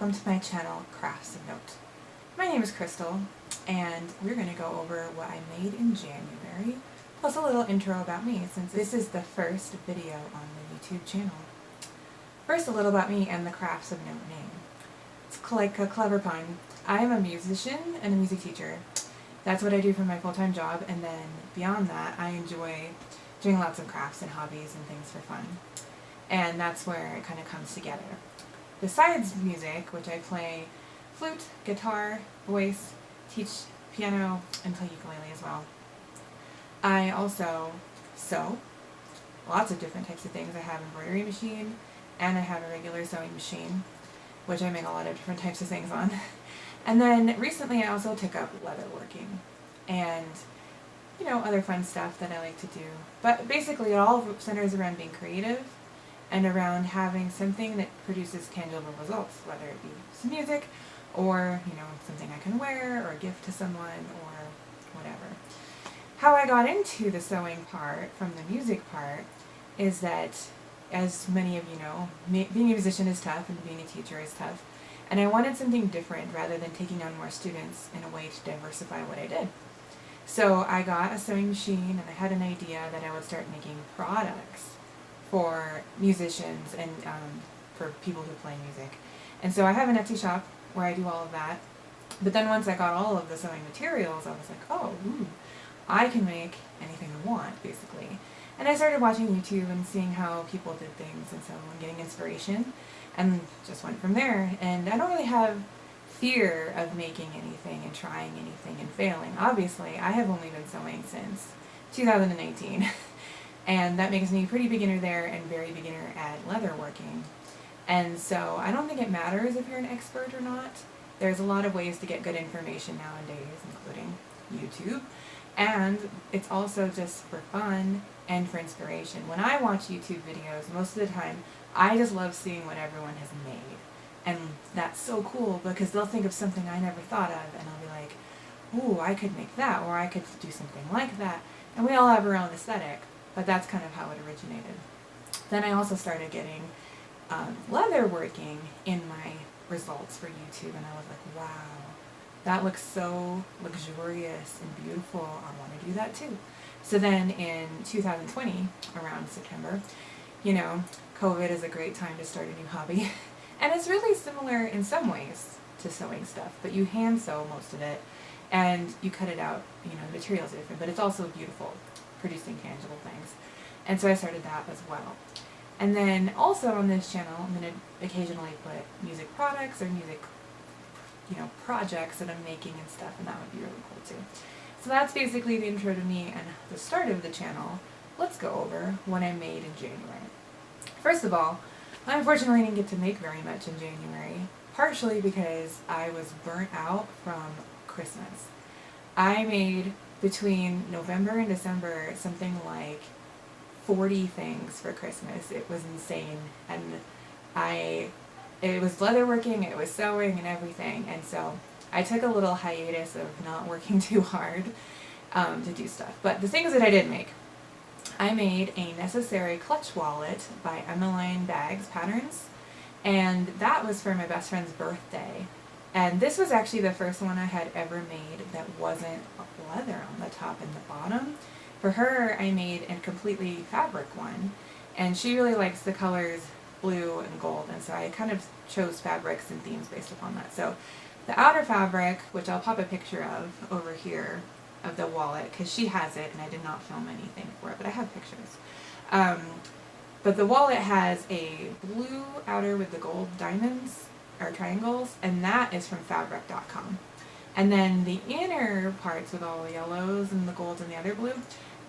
welcome to my channel, Crafts of Note. My name is Crystal, and we're going to go over what I made in January, plus a little intro about me, since this is the first video on the YouTube channel. First, a little about me and the Crafts of Note name. It's like a clever pun. I am a musician and a music teacher. That's what I do for my full-time job, and then beyond that, I enjoy doing lots of crafts and hobbies and things for fun. And that's where it kind of comes together. Besides music, which I play flute, guitar, voice, teach piano, and play ukulele as well, I also sew lots of different types of things. I have an embroidery machine, and I have a regular sewing machine, which I make a lot of different types of things on. And then recently I also took up leatherworking and, you know, other fun stuff that I like to do. But basically it all centers around being creative and around having something that produces tangible results, whether it be some music or, you know, something I can wear or a gift to someone or whatever. How I got into the sewing part from the music part is that, as many of you know, being a musician is tough and being a teacher is tough, and I wanted something different rather than taking on more students in a way to diversify what I did. So I got a sewing machine, and I had an idea that I would start making products for musicians and for people who play music. And so I have an Etsy shop where I do all of that. But then once I got all of the sewing materials, I was like, oh, I can make anything I want, basically. And I started watching YouTube and seeing how people did things, and so I'm getting inspiration, and just went from there. And I don't really have fear of making anything and trying anything and failing. Obviously, I have only been sewing since 2018. And that makes me a pretty beginner there and very beginner at leatherworking. And so I don't think it matters if you're an expert or not. There's a lot of ways to get good information nowadays, including YouTube. And it's also just for fun and for inspiration. When I watch YouTube videos, most of the time, I just love seeing what everyone has made. And that's so cool because they'll think of something I never thought of, and I'll be like, ooh, I could make that, or I could do something like that. And we all have our own aesthetic. But that's kind of how it originated. Then I also started getting leatherworking in my results for YouTube, and I was like, wow, that looks so luxurious and beautiful. I want to do that too. So then in 2020, around September, you know, COVID is a great time to start a new hobby. And it's really similar in some ways to sewing stuff, but you hand sew most of it, and you cut it out, you know, the materials are different, but it's also beautiful, producing tangible things. And so I started that as well. And then also on this channel, I'm going to occasionally put music products or music, you know, projects that I'm making and stuff, and that would be really cool too. So that's basically the intro to me and the start of the channel. Let's go over what I made in January. First of all, I unfortunately didn't get to make very much in January, partially because I was burnt out from Christmas. I made between November and December something like 40 things for Christmas. It was insane. And it was leatherworking, it was sewing and everything. And so I took a little hiatus of not working too hard to do stuff. But the things that I did make, I made a necessary clutch wallet by Emmaline bags patterns. And that was for my best friend's birthday. And this was actually the first one I had ever made that wasn't leather on the top and the bottom. For her, I made a completely fabric one, and she really likes the colors blue and gold, and so I kind of chose fabrics and themes based upon that. So the outer fabric, which I'll pop a picture of over here, of the wallet, because she has it, and I did not film anything for it, but I have pictures. But the wallet has a blue outer with the gold diamonds, or triangles, and that is from fabric.com. And then the inner parts with all the yellows and the golds and the other blue,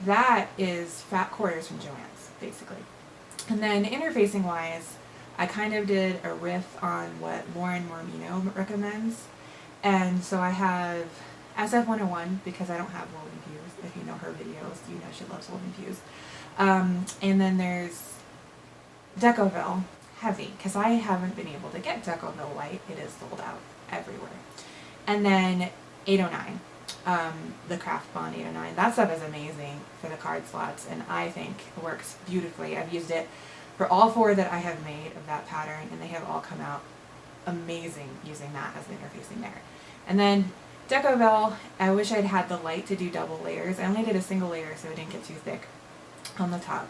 that is fat quarters from Joann's, basically. And then interfacing wise, I kind of did a riff on what Lauren Mormino recommends. And so I have SF101, because I don't have woven pews. If you know her videos, you know she loves woven pews. And then there's Decoville Heavy, because I haven't been able to get Decoville Light. It is sold out everywhere. And then 809, the Craft Bond 809. That stuff is amazing for the card slots, and I think it works beautifully. I've used it for all 4 that I have made of that pattern, and they have all come out amazing using that as the interfacing there. And then Decovell, I wish I'd had the light to do double layers. I only did a single layer so it didn't get too thick on the top.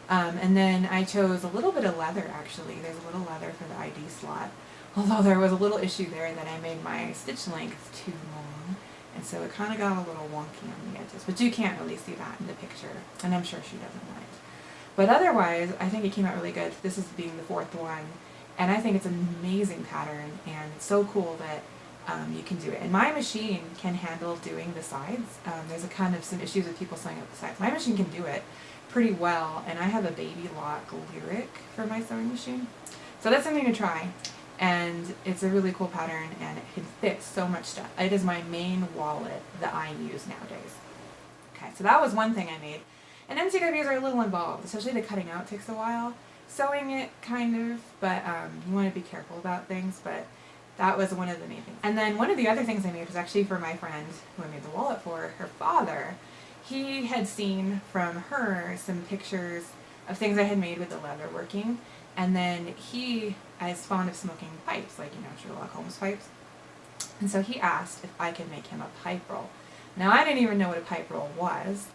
And then I chose a little bit of leather actually. There's a little leather for the ID slot. Although there was a little issue there that I made my stitch length too long. And so it kind of got a little wonky on the edges. But you can't really see that in the picture. And I'm sure she doesn't mind. But otherwise, I think it came out really good. This is being the fourth one. And I think it's an amazing pattern. And it's so cool that you can do it. And my machine can handle doing the sides. There's a kind of some issues with people sewing up the sides. My machine can do it pretty well. And I have a Baby Lock Lyric for my sewing machine. So that's something to try. And it's a really cool pattern, and it can fit so much stuff. It is my main wallet that I use nowadays. Okay, so that was one thing I made. And MCWs are a little involved, especially the cutting out takes a while. Sewing it, kind of, but you want to be careful about things, but that was one of the main things. And then one of the other things I made was actually for my friend who I made the wallet for, her father. He had seen from her some pictures of things I had made with the leather working. And then he is fond of smoking pipes, like, Sherlock Holmes pipes. And so he asked if I could make him a pipe roll. Now, I didn't even know what a pipe roll was,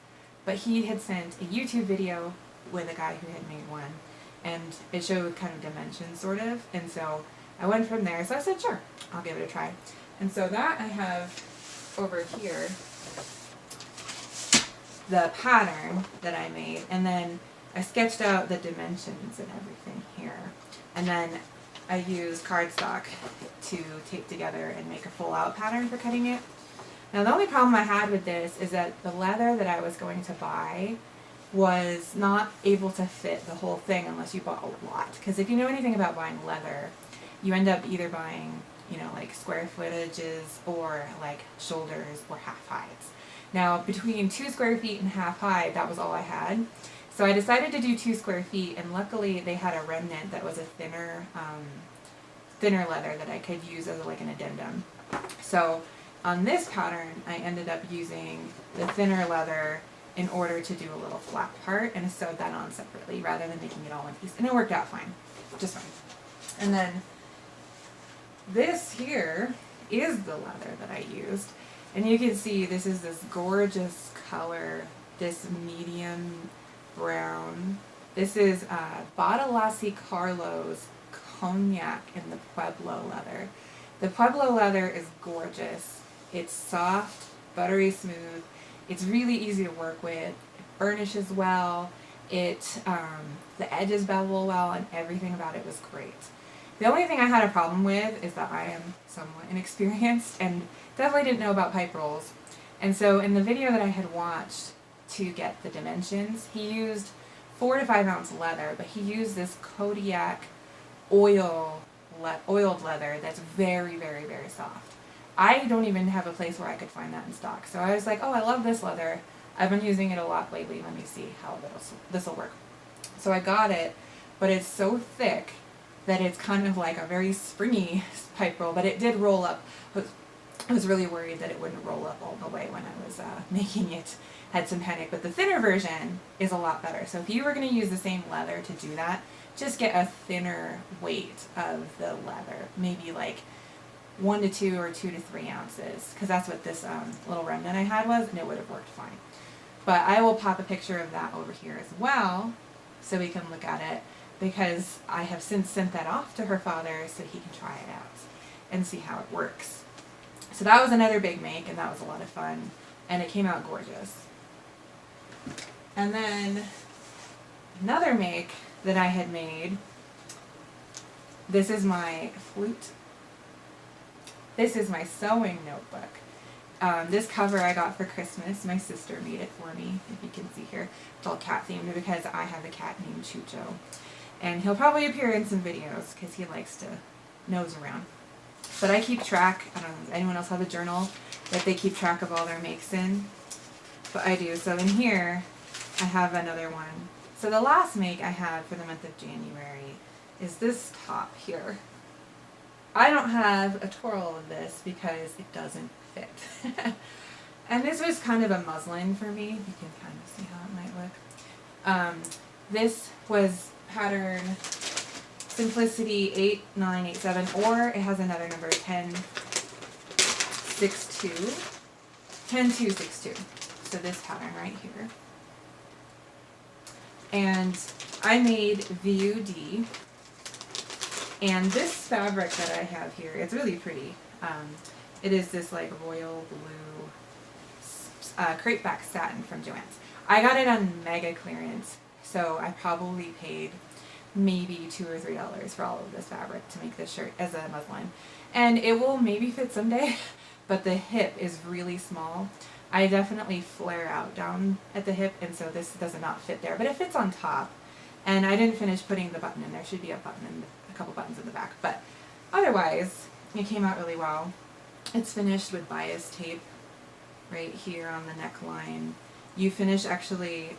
but he had sent a YouTube video with a guy who had made one, and it showed kind of dimensions, sort of. And so I went from there. So I said, sure, I'll give it a try. And so that I have over here, the pattern that I made, and then I sketched out the dimensions and everything here. And then I used cardstock to tape together and make a full out pattern for cutting it. Now the only problem I had with this is that the leather that I was going to buy was not able to fit the whole thing unless you bought a lot. Because if you know anything about buying leather, you end up either buying, like square footages or like shoulders or half hides. Now between 2 square feet and half hide, that was all I had. So I decided to do 2 square feet, and luckily they had a remnant that was a thinner leather that I could use as like an addendum. So on this pattern, I ended up using the thinner leather in order to do a little flat part, and I sewed that on separately rather than making it all one piece. And it worked out fine, just fine. And then this here is the leather that I used. And you can see this is this gorgeous color, this medium brown. This is Badalassi Carlo's Cognac in the Pueblo leather. The Pueblo leather is gorgeous. It's soft, buttery smooth. It's really easy to work with. It burnishes well. The edges bevel well, and everything about it was great. The only thing I had a problem with is that I am somewhat inexperienced and definitely didn't know about pipe rolls. And so in the video that I had watched to get the dimensions, he used 4 to 5 ounce leather, but he used this Cognac oiled leather that's very, very, very soft. I don't even have a place where I could find that in stock. So I was like, oh, I love this leather. I've been using it a lot lately. Let me see how this will work. So I got it, but it's so thick that it's kind of like a very springy pipe roll, but it did roll up. I was really worried that it wouldn't roll up all the way when I was making it. Had some panic, but the thinner version is a lot better. So if you were going to use the same leather to do that, just get a thinner weight of the leather, maybe like 1 to 2 or 2 to 3 ounces, because that's what this little remnant I had was, and it would have worked fine. But I will pop a picture of that over here as well, so we can look at it, because I have since sent that off to her father so he can try it out and see how it works. So that was another big make, and that was a lot of fun, and it came out gorgeous. And then another make that I had made, this is my flute. This is my sewing notebook. This cover I got for Christmas. My sister made it for me, if you can see here. It's all cat themed because I have a cat named Chucho. And he'll probably appear in some videos because he likes to nose around. But I keep track. I don't know, does anyone else have a journal that they keep track of all their makes in? But I do. So in here, I have another one. So the last make I have for the month of January is this top here. I don't have a twirl of this because it doesn't fit. And this was kind of a muslin for me. You can kind of see how it might look. This was pattern Simplicity 8987, or it has another number, 1062. 10262. So this pattern right here. And I made VUD. And this fabric that I have here, it's really pretty. It is this like royal blue crepeback satin from Joann's. I got it on mega clearance, so I probably paid maybe $2 or $3 for all of this fabric to make this shirt as a muslin. And it will maybe fit someday, but the hip is really small. I definitely flare out down at the hip, and so this does not fit there, but it fits on top. And I didn't finish putting the button in. There should be a button in a couple buttons in the back, but otherwise it came out really well. It's finished with bias tape right here on the neckline. You finish actually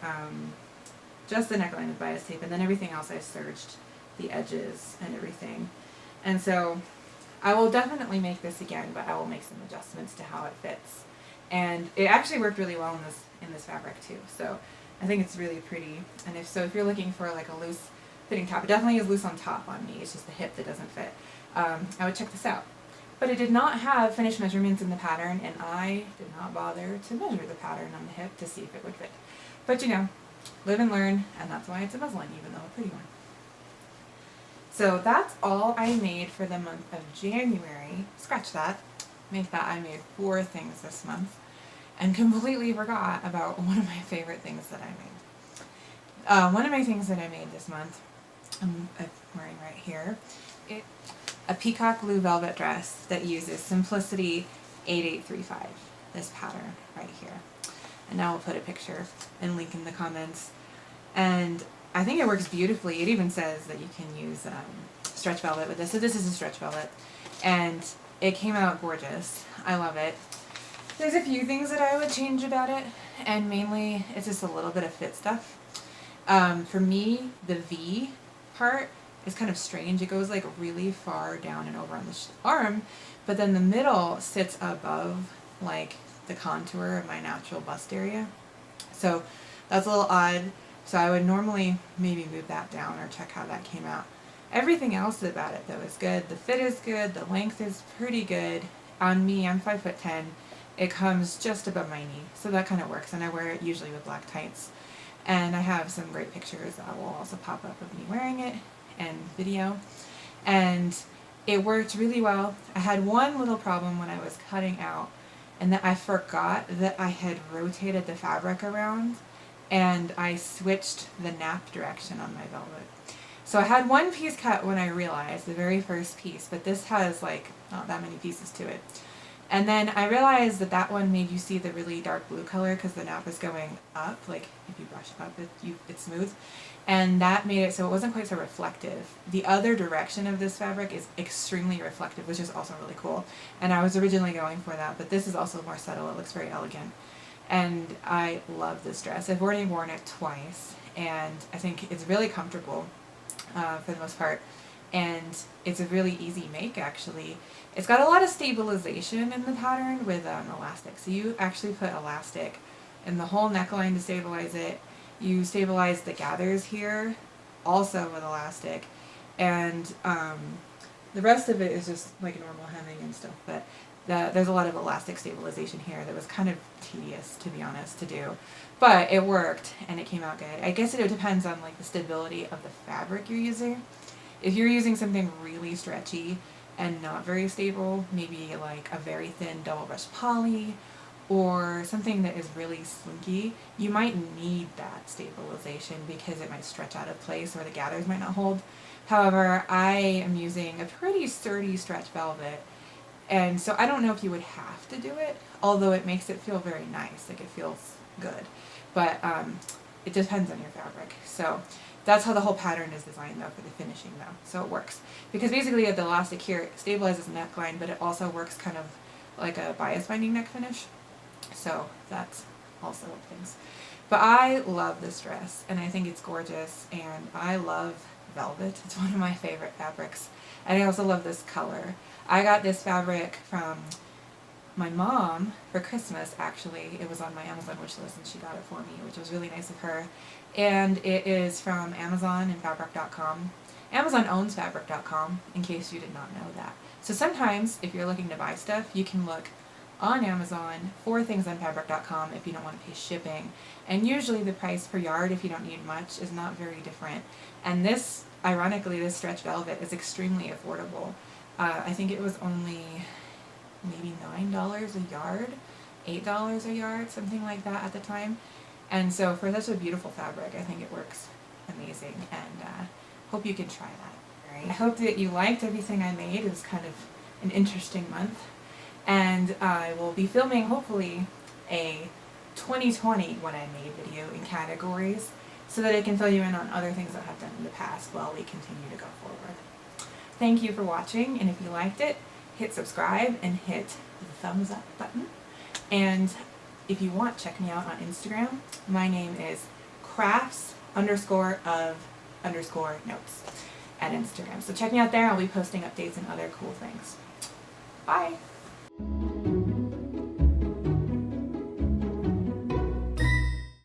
just the neckline with bias tape, and then everything else I serged the edges and everything. And so I will definitely make this again, but I will make some adjustments to how it fits. And it actually worked really well in this fabric too. So I think it's really pretty. And if you're looking for like a loose fitting top, it definitely is loose on top on me. It's just the hip that doesn't fit. I would check this out. But it did not have finished measurements in the pattern, and I did not bother to measure the pattern on the hip to see if it would fit. But you know, live and learn, and that's why it's a muslin, even though a pretty one. So that's all I made for the month of January. Scratch that. Make that. I made 4 things this month and completely forgot about one of my favorite things that I made. One of my things that I made this month, I'm wearing right here, a peacock blue velvet dress that uses Simplicity 8835, this pattern right here. And now I'll put a picture and link in the comments. And I think it works beautifully. It even says that you can use stretch velvet with this. So this is a stretch velvet. And it came out gorgeous. I love it. There's a few things that I would change about it. And mainly, it's just a little bit of fit stuff. For me, the V part is kind of strange. It goes like really far down and over on the arm. But then the middle sits above like the contour of my natural bust area. So that's a little odd. So I would normally maybe move that down or check how that came out. Everything else about it though is good. The fit is good. The length is pretty good. On me, I'm 5'10". It comes just above my knee. So that kind of works. And I wear it usually with black tights. And I have some great pictures that will also pop up of me wearing it and video. And it worked really well. I had one little problem when I was cutting out, and that I forgot that I had rotated the fabric around, and I switched the nap direction on my velvet. So I had one piece cut when I realized, the very first piece, but this has like not that many pieces to it. And then I realized that that one made you see the really dark blue color because the nap is going up, like if you brush up it's smooth. And that made it so it wasn't quite so reflective. The other direction of this fabric is extremely reflective, which is also really cool. And I was originally going for that, but this is also more subtle. It looks very elegant. And I love this dress. I've already worn it twice, and I think it's really comfortable for the most part. And it's a really easy make, actually. It's got a lot of stabilization in the pattern with elastic. So you actually put elastic in the whole neckline to stabilize it. You stabilize the gathers here also with elastic. And the rest of it is just like normal hemming and stuff. But there's a lot of elastic stabilization here that was kind of tedious, to be honest, to do. But it worked, and it came out good. I guess it depends on like the stability of the fabric you're using. If you're using something really stretchy and not very stable, maybe like a very thin double brush poly or something that is really slinky, you might need that stabilization because it might stretch out of place or the gathers might not hold. However, I am using a pretty sturdy stretch velvet, and so I don't know if you would have to do it, although it makes it feel very nice, like it feels good. But it depends on your fabric. So that's how the whole pattern is designed though for the finishing though. So it works. Because basically the elastic here stabilizes the neckline, but it also works kind of like a bias binding neck finish. So that's also things. But I love this dress, and I think it's gorgeous, and I love velvet. It's one of my favorite fabrics. And I also love this color. I got this fabric from my mom for Christmas, actually. It was on my Amazon wish list, and she got it for me, which was really nice of her. And it is from Amazon and fabric.com. Amazon owns fabric.com, in case you did not know that. So sometimes, if you're looking to buy stuff, you can look on Amazon for things on fabric.com if you don't want to pay shipping. And usually the price per yard, if you don't need much, is not very different. And this, ironically, this stretch velvet is extremely affordable. I think it was only maybe $9 a yard, $8 a yard, something like that at the time. And so for such a beautiful fabric, I think it works amazing, and hope you can try that. I hope that you liked everything I made. It was kind of an interesting month. And I will be filming, hopefully, a 2020 What I Made video in categories so that I can fill you in on other things that I've done in the past while we continue to go forward. Thank you for watching, and if you liked it, hit subscribe and hit the thumbs up button. And if you want, check me out on Instagram. My name is crafts_of_notes at Instagram. So check me out there. I'll be posting updates and other cool things. Bye!